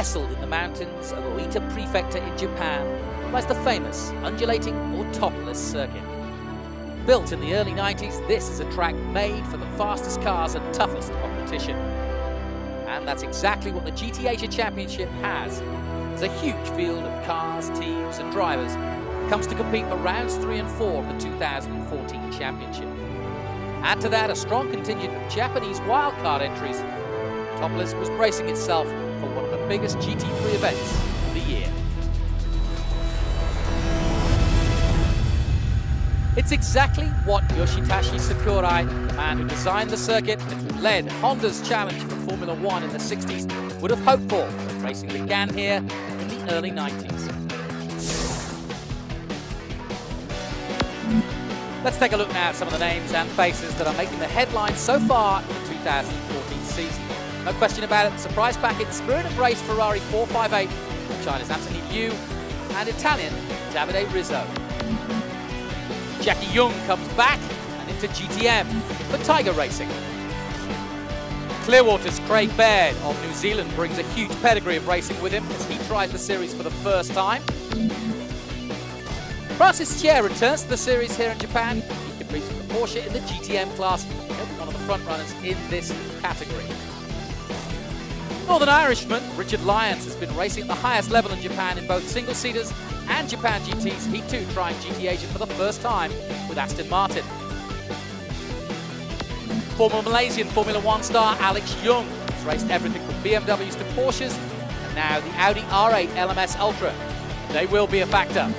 nestled in the mountains of Oita Prefecture in Japan, lies the famous undulating Autopolis circuit. Built in the early 90s, this is a track made for the fastest cars and toughest competition. And that's exactly what the GT Asia Championship has. There's a huge field of cars, teams and drivers that comes to compete for rounds 3 and 4 of the 2014 championship. Add to that a strong contingent of Japanese wildcard entries. Autopolis was bracing itself for one of the biggest GT3 events of the year. It's exactly what Yoshitashi Sakurai, the man who designed the circuit and who led Honda's challenge for Formula One in the 60s, would have hoped for when racing began here in the early 90s. Let's take a look now at some of the names and faces that are making the headlines so far in the 2014 season. No question about it, the surprise packet, the Spirit of Race Ferrari 458, China's Anthony Liu, and Italian Davide Rizzo. Jackie Young comes back and into GTM for Tiger Racing. Clearwater's Craig Baird of New Zealand brings a huge pedigree of racing with him as he tries the series for the first time. Francis Chier returns to the series here in Japan. He competes with the Porsche in the GTM class. He'll be one of the front runners in this category. Northern Irishman Richard Lyons has been racing at the highest level in Japan in both single-seaters and Japan GTs. He too trying GT Asia for the first time with Aston Martin. Former Malaysian Formula One star Alex Young has raced everything from BMWs to Porsches, and now the Audi R8 LMS Ultra. They will be a factor.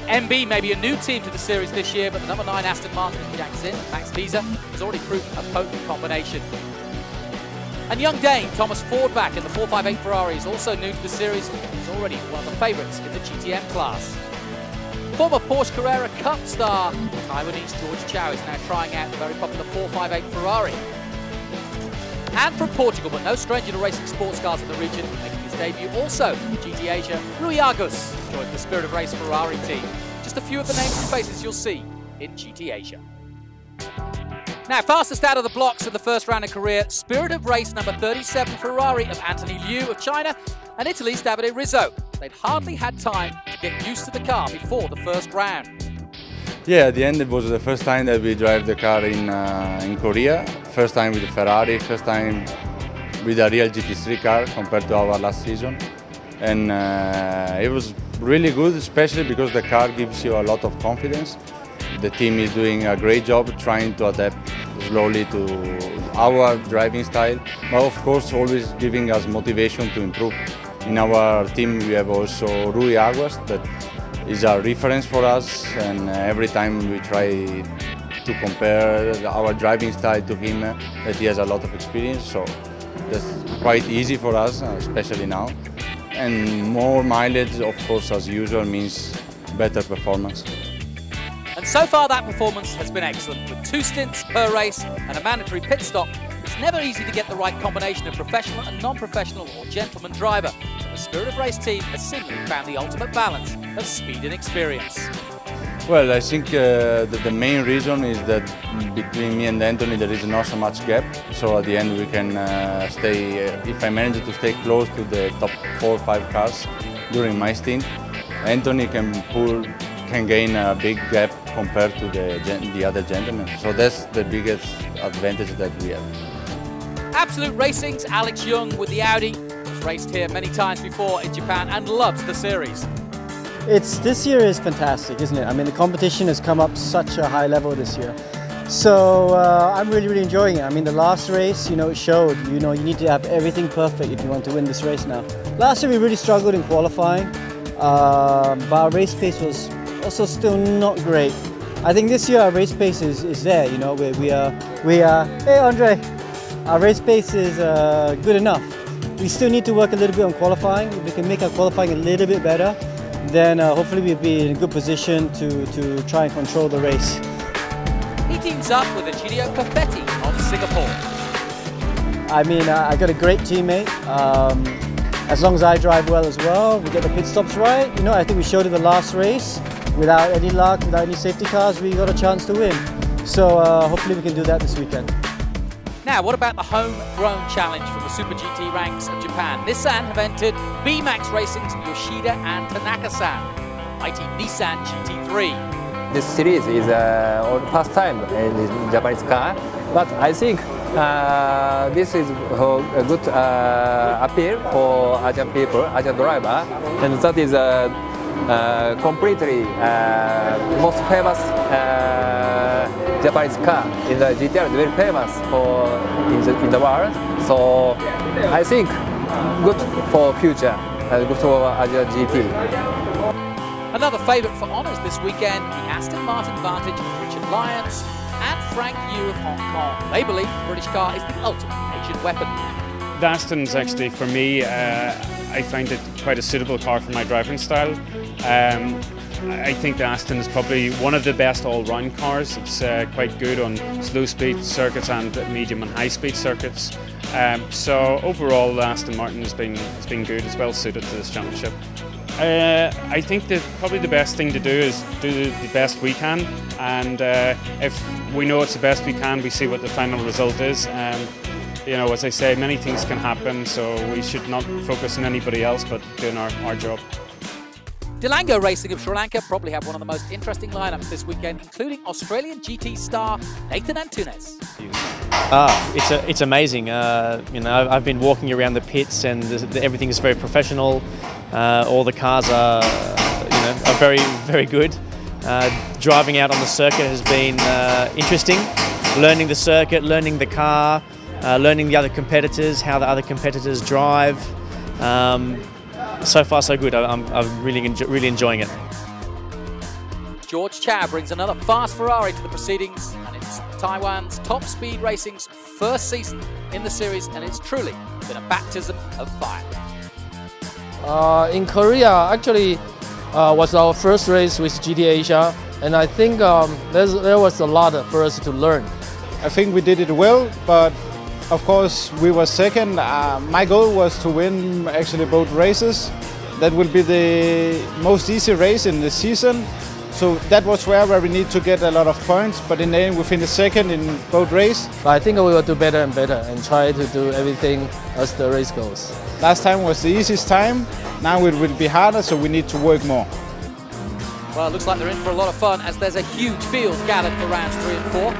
MB may be a new team to the series this year, but the number 9 Aston Martin Jack Zinn and Max Visa has already proven a potent combination. And young Dane Thomas Fordback in the 458 Ferrari is also new to the series. He's already one of the favourites in the GTM class. Former Porsche Carrera Cup star Taiwanese George Chow is now trying out the very popular 458 Ferrari. And from Portugal, but no stranger to racing sports cars in the region, making his debut also in GT Asia, Rui Agus joins the Spirit of Race Ferrari team. Just a few of the names and faces you'll see in GT Asia. Now, fastest out of the blocks in the first round of career, Spirit of Race number 37 Ferrari of Anthony Liu of China and Italy's Davide Rizzo. They'd hardly had time to get used to the car before the first round. Yeah, at the end it was the first time that we drive the car in Korea. First time with the Ferrari, first time with a real GT3 car compared to our last season. And it was really good, especially because the car gives you a lot of confidence. The team is doing a great job trying to adapt slowly to our driving style, but of course always giving us motivation to improve. In our team we have also Rui Aguas, that is a reference for us, and every time we try to compare our driving style to him, that he has a lot of experience, so that's quite easy for us, especially now. And more mileage, of course, as usual, means better performance. And so far that performance has been excellent, with 2 stints per race and a mandatory pit stop. It's never easy to get the right combination of professional and non-professional or gentleman driver. But the Spirit of Race team has seemingly found the ultimate balance of speed and experience. Well, I think that the main reason is that between me and Anthony there is not so much gap, so at the end we can stay, if I manage to stay close to the top 4 or 5 cars during my stint, Anthony can gain a big gap compared to the other gentlemen. So that's the biggest advantage that we have. Absolute Racing's Alex Young with the Audi has raced here many times before in Japan and loves the series. This year is fantastic, isn't it? I mean, the competition has come up such a high level this year. So I'm really enjoying it. I mean, the last race, it showed, you need to have everything perfect if you want to win this race now. Last year we really struggled in qualifying, but our race pace was also still not great. I think this year our race pace is there, we are, hey Andre, our race pace is good enough. We still need to work a little bit on qualifying. If we can make our qualifying a little bit better, then hopefully we'll be in a good position to try and control the race. He teams up with Egidio Perfetti of Singapore. I mean, I got a great teammate. As long as I drive well as well, we get the pit stops right. I think we showed it the last race. Without any luck, without any safety cars, we got a chance to win. So hopefully we can do that this weekend. Now, Now, what about the homegrown challenge from the Super GT ranks of Japan? Nissan have entered B-Max Racing's Yoshida and Tanaka-san, mighty Nissan GT3. This series is the first time in Japanese car, but I think this is a good appeal for Asian people, Asian driver, and that is completely most famous Japanese car in the GTR. Very famous in the world. So I think good for future and good for Asian GT. Another favourite for honours this weekend, the Aston Martin Vantage of Richard Lyons and Frank Yu of Hong Kong. They believe the British car is the ultimate Asian weapon. The Aston's actually, for me, I find it quite a suitable car for my driving style. I think the Aston is probably one of the best all-round cars. It's quite good on slow-speed circuits and medium and high-speed circuits. So overall, the Aston Martin has been good. It's well suited to this championship. I think that probably the best thing to do is do the best we can, and if we know it's the best we can, we see what the final result is. You know, as I say, many things can happen, so we should not focus on anybody else but doing our job. Delango Racing of Sri Lanka probably have one of the most interesting lineups this weekend, including Australian GT star Nathan Antunes. It's amazing. You know, I've been walking around the pits, and everything is very professional. All the cars are, are very, very good. Driving out on the circuit has been interesting. Learning the circuit, learning the car, learning the other competitors, how the other competitors drive. So far, so good. I'm really enjoying it. George Chow brings another fast Ferrari to the proceedings, and it's Taiwan's Top Speed Racing's first season in the series, and it's truly been a baptism of fire. In Korea, actually, was our first race with GT Asia, and I think there was a lot for us to learn. I think we did it well, but of course we were second. My goal was to win actually both races. That will be the most easy race in the season. So that was where we need to get a lot of points, but in the end we finished second in both races. I think we will do better and better and try to do everything as the race goes. Last time was the easiest time, now it will be harder, so we need to work more. Well, it looks like they're in for a lot of fun as there's a huge field gathered for rounds 3 and 4.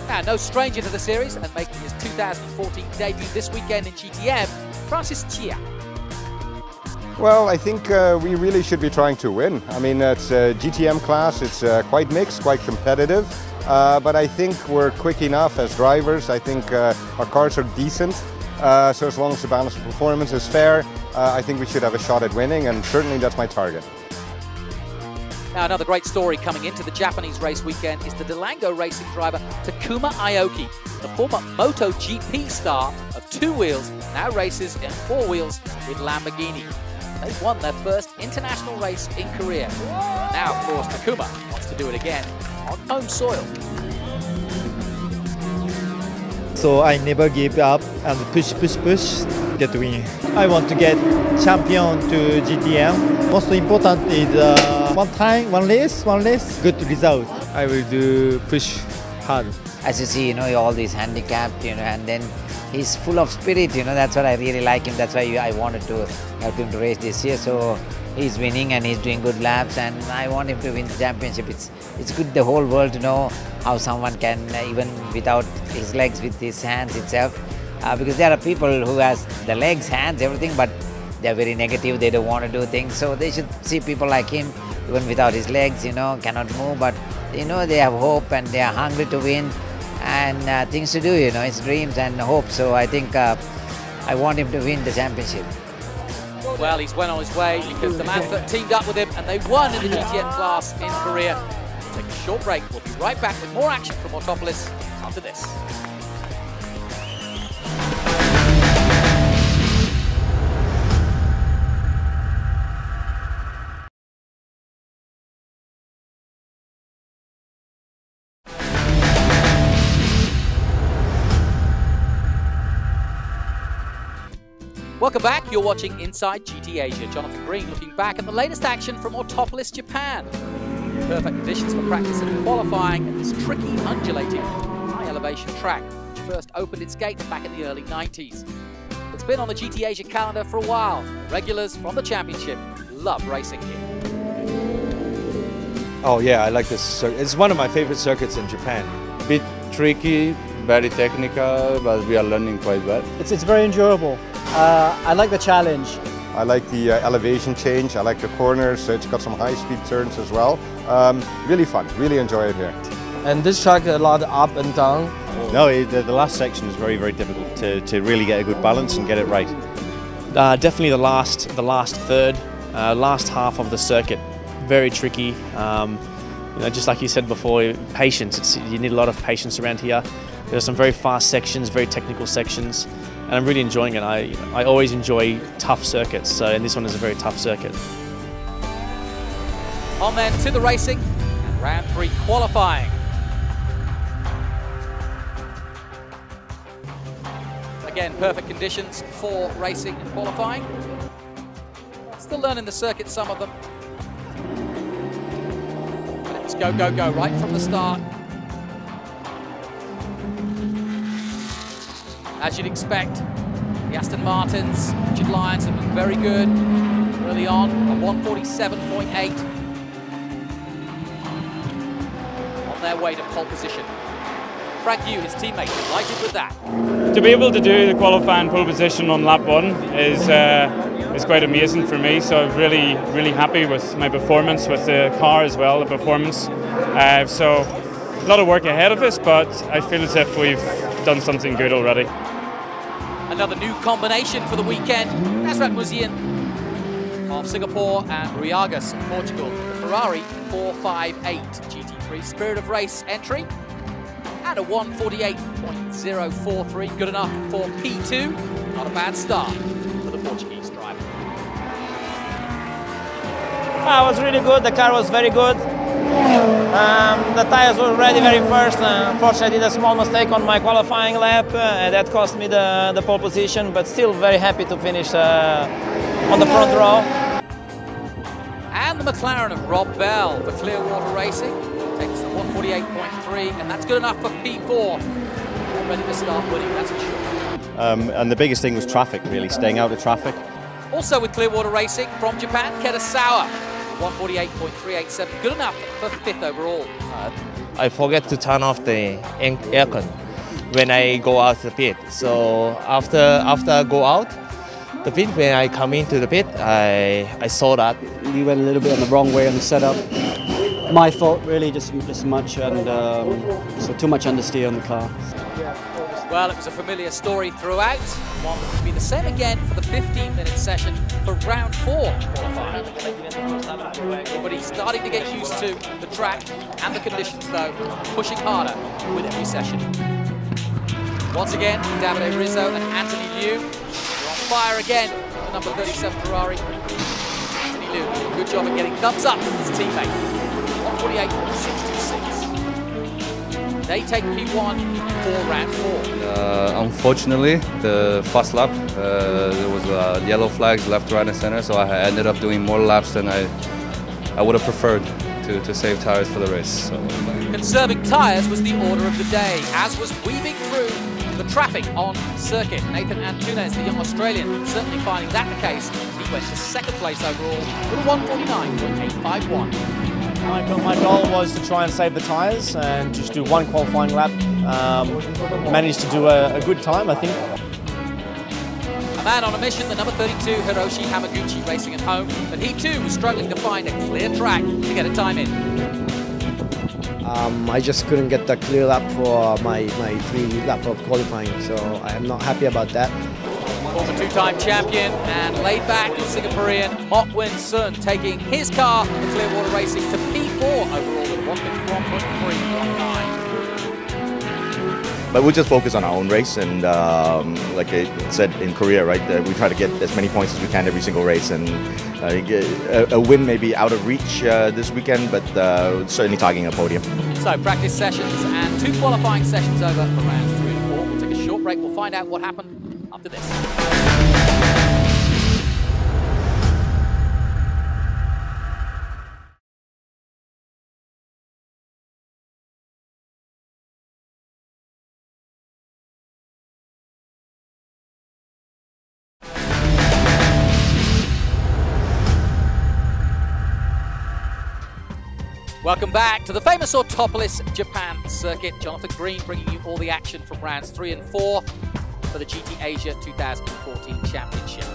Now, no stranger to the series and making his 2014 debut this weekend in GTM, Francis Chia. Well, I think we really should be trying to win. I mean, it's a GTM class, it's quite mixed, quite competitive, but I think we're quick enough as drivers. I think our cars are decent, so as long as the balance of performance is fair, I think we should have a shot at winning, and certainly that's my target. Now, another great story coming into the Japanese race weekend is the Delango Racing driver Takuma Aoki, the former MotoGP star of 2 wheels, now races in 4 wheels with Lamborghini. They've won their first international race in Korea. Now, of course, Takuma wants to do it again on home soil. So I never give up and push, get win. I want to get champion to GTM. Most important is one time, one race, good result. I will do push hard. As you see, all these handicapped, and then he's full of spirit, that's what I really like him. That's why I wanted to help him to race this year. So he's winning and he's doing good laps, and I want him to win the championship. It's good the whole world to know how someone can, even without his legs, with his hands itself. Because there are people who has the legs, hands, everything, but they're very negative, they don't want to do things. So they should see people like him, even without his legs, cannot move, but they have hope and they are hungry to win and things to do, it's dreams and hope. So I think I want him to win the championship. Well, he's well on his way because the man teamed up with him and they won in the GTM class in Korea. We'll take a short break. We'll be right back with more action from Autopolis after this. Welcome back, you're watching Inside GT Asia. Jonathan Green looking back at the latest action from Autopolis, Japan. Perfect conditions for practice and qualifying at this tricky, undulating, high elevation track. first opened its gates back in the early 90s. It's been on the GT Asia calendar for a while. Regulars from the championship love racing here. Oh yeah, I like this circuit. It's one of my favorite circuits in Japan. A bit tricky, very technical, but we are learning quite well. It's very enjoyable. I like the challenge. I like the elevation change, I like the corners, it's got some high-speed turns as well. Really fun, really enjoy it here. And this track a lot up and down. No, the last section is very, very difficult to really get a good balance and get it right. Definitely the last third, last half of the circuit. Very tricky. You know, just like you said before, patience. You need a lot of patience around here. There's some very fast sections, very technical sections, and I'm really enjoying it. I always enjoy tough circuits, and this one is a very tough circuit. On then to the racing, and round 3 qualifying. Again, perfect conditions for racing and qualifying. Still learning the circuit, some of them. Let's go, go, go, right from the start. As you'd expect, the Aston Martins, Richard Lyons have been very good early on 147.8. On their way to pole position. Frank Yu, his teammate, delighted with that. To be able to do the qualifying pole position on lap 1 is quite amazing for me. So I'm really happy with my performance with the car as well, the performance. So a lot of work ahead of us, but I feel as if we've done something good already. Another new combination for the weekend. Nasrat Muzian of Singapore and Riagas of Portugal. The Ferrari 458 GT3 Spirit of Race entry. And a 148.043, good enough for P2. Not a bad start for the Portuguese driver. It was really good, the car was very good. The tires were ready very first. Unfortunately, I did a small mistake on my qualifying lap. That cost me the pole position, but still very happy to finish on the front row. And the McLaren of Rob Bell for Clearwater Racing. Takes the 148.3, and that's good enough for P4. Ready to start winning, that's for sure. And the biggest thing was traffic, really, staying out of traffic. Also with Clearwater Racing from Japan, Kitasawa, 148.387, good enough for 5th overall. I forget to turn off the aircon when I go out the pit. So after I go out the pit, when I come into the pit, I saw that. We went a little bit on the wrong way on the setup. My fault, really, just much, and so too much understeer on the car. Well, it was a familiar story throughout. One that would be the same again for the 15-minute session for round 4 qualifying. Everybody's starting to get used to the track and the conditions, though, pushing harder with every session. Once again, Davide Rizzo and Anthony Liu are on fire again. The number 37 Ferrari. Anthony Liu, good job at getting thumbs up from his teammate. 148.626. They take P1 for round 4. Unfortunately, the first lap, there was yellow flags left, right, and center, so I ended up doing more laps than I would have preferred to save tires for the race. So. Conserving tyres was the order of the day, as was weaving through the traffic on circuit. Nathan Antunes, the young Australian, certainly finding that the case. He went to 2nd place overall with a 149.851. My goal was to try and save the tyres and just do one qualifying lap. Managed to do a good time, I think. A man on a mission, the number 32 Hiroshi Hamaguchi racing at home, but he too was struggling to find a clear track to get a time in. I just couldn't get the clear lap for my 3 lap of qualifying, so I am not happy about that. Former 2-time champion and laid-back Singaporean Mok Win Sun taking his car for Clearwater Racing to P4 overall with 151.319. But we'll just focus on our own race, and like I said in Korea, right, we try to get as many points as we can every single race, and a win may be out of reach this weekend, but certainly targeting a podium. So practice sessions and 2 qualifying sessions over for rounds 3 and 4. We'll take a short break, we'll find out what happened after this. Welcome back to the famous Autopolis Japan circuit. Jonathan Green bringing you all the action from rounds 3 and 4 for the GT Asia 2014 Championship.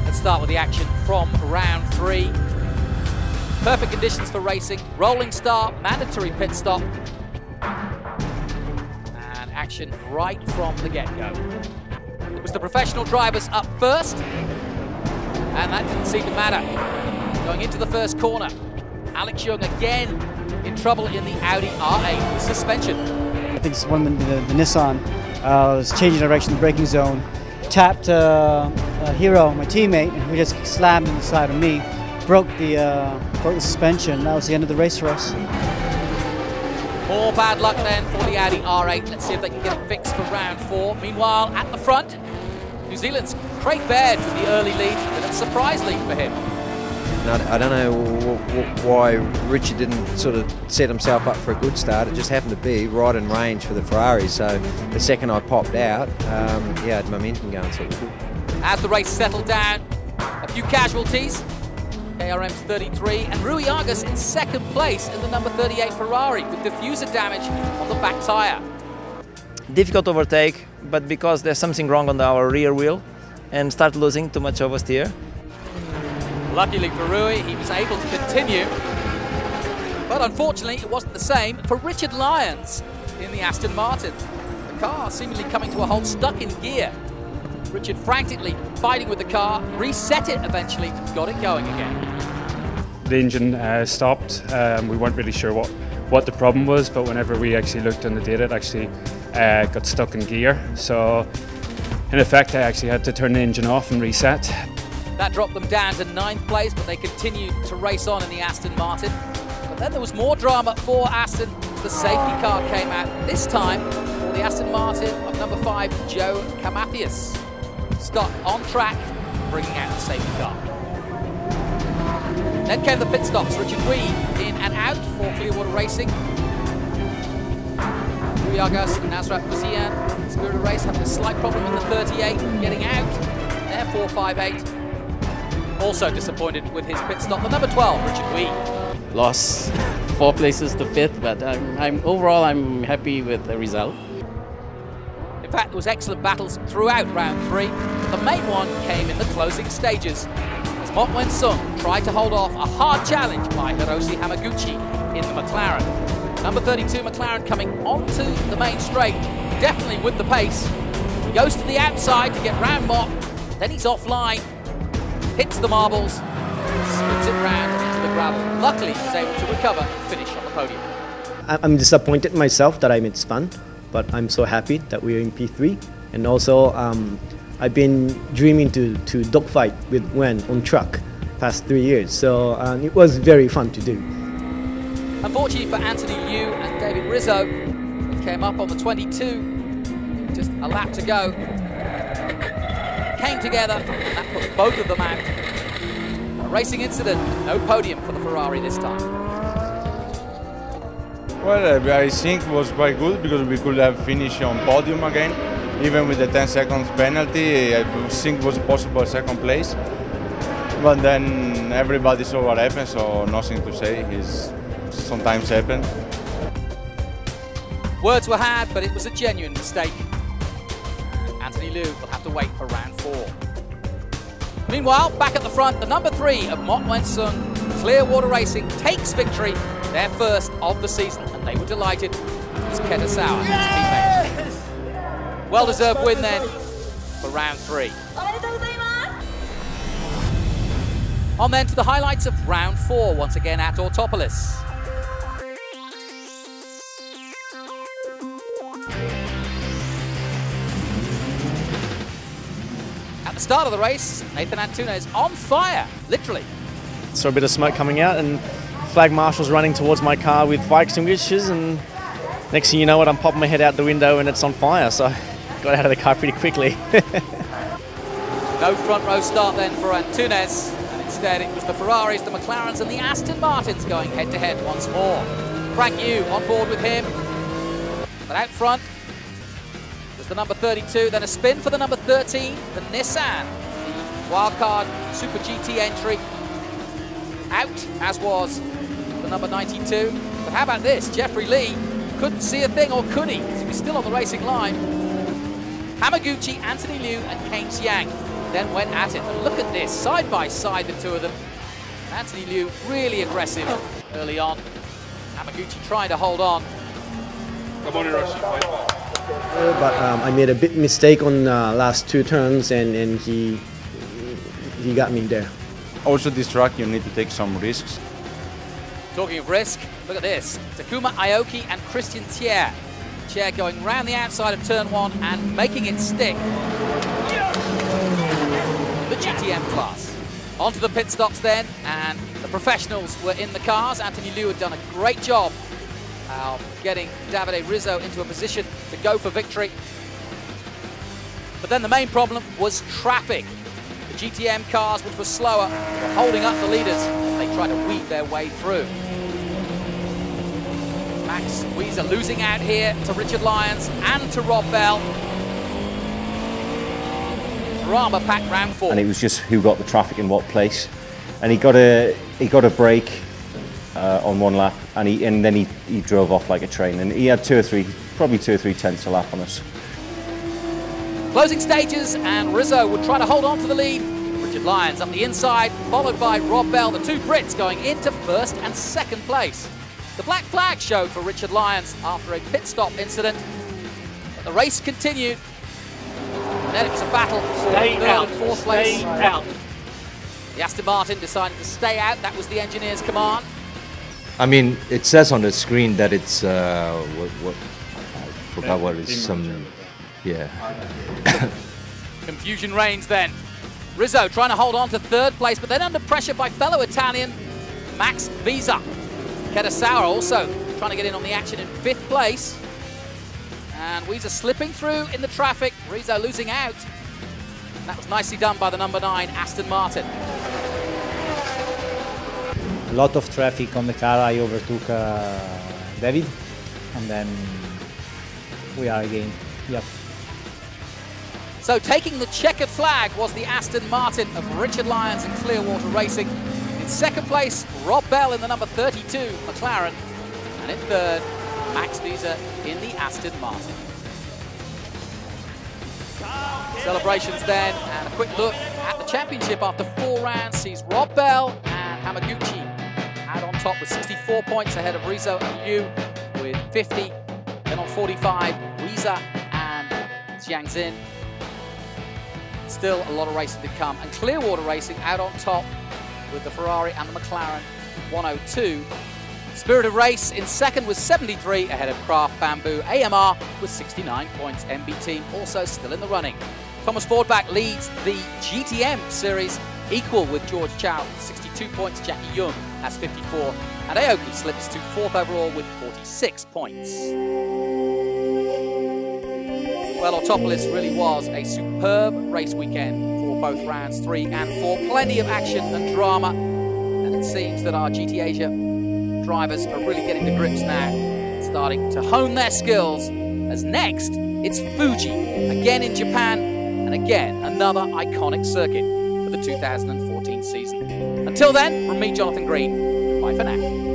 Let's start with the action from round 3. Perfect conditions for racing, rolling start, mandatory pit stop, and action right from the get-go. It was the professional drivers up first, and that didn't seem to matter. Going into the first corner, Alex Young again in trouble in the Audi R8 with suspension. I think it's one of the Nissan was changing direction, the braking zone, tapped Hero, my teammate, who just slammed inside of me, broke the suspension. That was the end of the race for us. More bad luck then for the Audi R8. Let's see if they can get it fixed for round 4. Meanwhile, at the front, New Zealand's Craig Baird with the early lead, a bit of a surprise lead for him. I don't know why Richard didn't sort of set himself up for a good start. It just happened to be right in range for the Ferrari. So the second I popped out, yeah, I had momentum going, so it was good. As the race settled down, a few casualties. KRM's 33 and Rui Argus in second place in the number 38 Ferrari with diffuser damage on the back tyre. Difficult to overtake, but because there's something wrong on our rear wheel and start losing too much oversteer. Luckily for Rui, he was able to continue, but unfortunately it wasn't the same for Richard Lyons in the Aston Martin. The car seemingly coming to a halt, stuck in gear. Richard frantically fighting with the car, reset it eventually, got it going again. The engine stopped. We weren't really sure what the problem was, but whenever we actually looked on the data, it actually got stuck in gear. So in effect, I actually had to turn the engine off and reset. That dropped them down to 9th place, but they continued to race on in the Aston Martin. But then there was more drama for Aston as the safety car came out, this time for the Aston Martin of number 5, Joe Camathias. Scott on track, bringing out the safety car. Then came the pit stops. Richard Wee in and out for Clearwater Racing. Rui Argus and Nasrat Muzian, Spirit of Race, having a slight problem in the 38, getting out. There, 4.58. Also disappointed with his pit stop. The number 12, Richard Wee. Lost 4 places to 5th, but overall I'm happy with the result. In fact, there was excellent battles throughout round 3. The main one came in the closing stages as Mok Wen-sung tried to hold off a hard challenge by Hiroshi Hamaguchi in the McLaren. Number 32 McLaren coming onto the main straight, definitely with the pace. He goes to the outside to get round Mok, then he's offline, hits the marbles, spins it round into the gravel. Luckily, he was able to recover and finish on the podium. I'm disappointed myself that I missed fun, but I'm so happy that we're in P3. And also, I've been dreaming to dogfight with Wen on track past 3 years, so it was very fun to do. Unfortunately for Anthony Liu and David Rizzo, who came up on the 22, just a lap to go, came together, and that put both of them out. A racing incident, no podium for the Ferrari this time. Well, I think it was quite good because we could have finished on podium again. Even with the 10 seconds penalty, I think it was possible second place. But then everybody saw what happened, so nothing to say. It's sometimes happen. Words were had, but it was a genuine mistake. Anthony Liu will have to wait for round 4. Meanwhile, back at the front, the number 3 of Mok Wen-sung, Clearwater Racing, takes victory, their first of the season, and they were delighted. It was Ketasawa and his teammates. Well-deserved win then for round 3. On then to the highlights of round 4, once again at Autopolis. At the start of the race, Nathan Antunes on fire, literally. Saw a bit of smoke coming out and flag marshal's running towards my car with fire extinguishers, and next thing you know, I'm popping my head out the window and it's on fire, so I got out of the car pretty quickly. No front row start then for Antunes, and instead it was the Ferraris, the McLarens and the Aston Martins going head to head once more. Frank Yu on board with him, but out front was the number 32, then a spin for the number 13, the Nissan, the wildcard Super GT entry. out, as was the number 92. But how about this? Jeffrey Lee couldn't see a thing, or could he? He was still on the racing line. Hamaguchi, Anthony Liu and Kane Xiang then went at it. And look at this, side by side, the two of them. Anthony Liu really aggressive early on. Hamaguchi trying to hold on. Come on, Hiroshi, fight back. But I made a big mistake on last two turns, and he got me there. Also, this track you need to take some risks. Talking of risk, look at this. Takuma Aoki and Christian Thier. Thier going round the outside of turn 1 and making it stick. The GTM class. Onto the pit stops then, and the professionals were in the cars. Anthony Liu had done a great job getting Davide Rizzo into a position to go for victory. But then the main problem was traffic. The GTM cars, which were slower, were holding up the leaders as they tried to weave their way through. Max Weezer losing out here to Richard Lyons and to Rob Bell. Drama-packed round 4. And it was just who got the traffic in what place. And he got a break on one lap, and then he drove off like a train. And he had probably two or three tenths a lap on us. Closing stages, and Rizzo would try to hold on to the lead. Richard Lyons up the inside, followed by Rob Bell, the two Brits going into first and second place. The black flag showed for Richard Lyons after a pit stop incident. But the race continued. And then it was a battle for third and fourth place. The Aston Martin decided to stay out. That was the engineer's command. I mean, it says on the screen that it's I forgot what it's yeah. Confusion reigns then. Rizzo trying to hold on to third place, but then under pressure by fellow Italian Max Weezer. Ketasawa also trying to get in on the action in fifth place. And Weezer slipping through in the traffic. Rizzo losing out. And that was nicely done by the number 9 Aston Martin. A lot of traffic on the car. I overtook David, and then we are again. Yep. So taking the checkered flag was the Aston Martin of Richard Lyons and Clearwater Racing. In second place, Rob Bell in the number 32 McLaren, and in third, Max Weezer in the Aston Martin. Celebrations then, and a quick look at the championship after 4 rounds sees Rob Bell and Hamaguchi out on top with 64 points ahead of Rizzo and Liu with 50. Then on 45, Weezer and Jiangxin. Still a lot of racing to come. And Clearwater Racing out on top with the Ferrari and the McLaren 102. Spirit of Race in second with 73 ahead of Craft Bamboo. AMR with 69 points. MB Team also still in the running. Thomas Fordback leads the GTM series equal with George Chow with 62 points. Jackie Young has 54. And Aoki slips to 4th overall with 46 points. Well, Autopolis really was a superb race weekend for both rounds 3 and 4. Plenty of action and drama. And it seems that our GT Asia drivers are really getting to grips now, starting to hone their skills. As next, it's Fuji, again in Japan, and again, another iconic circuit for the 2014 season. Until then, from me, Jonathan Green, bye for now.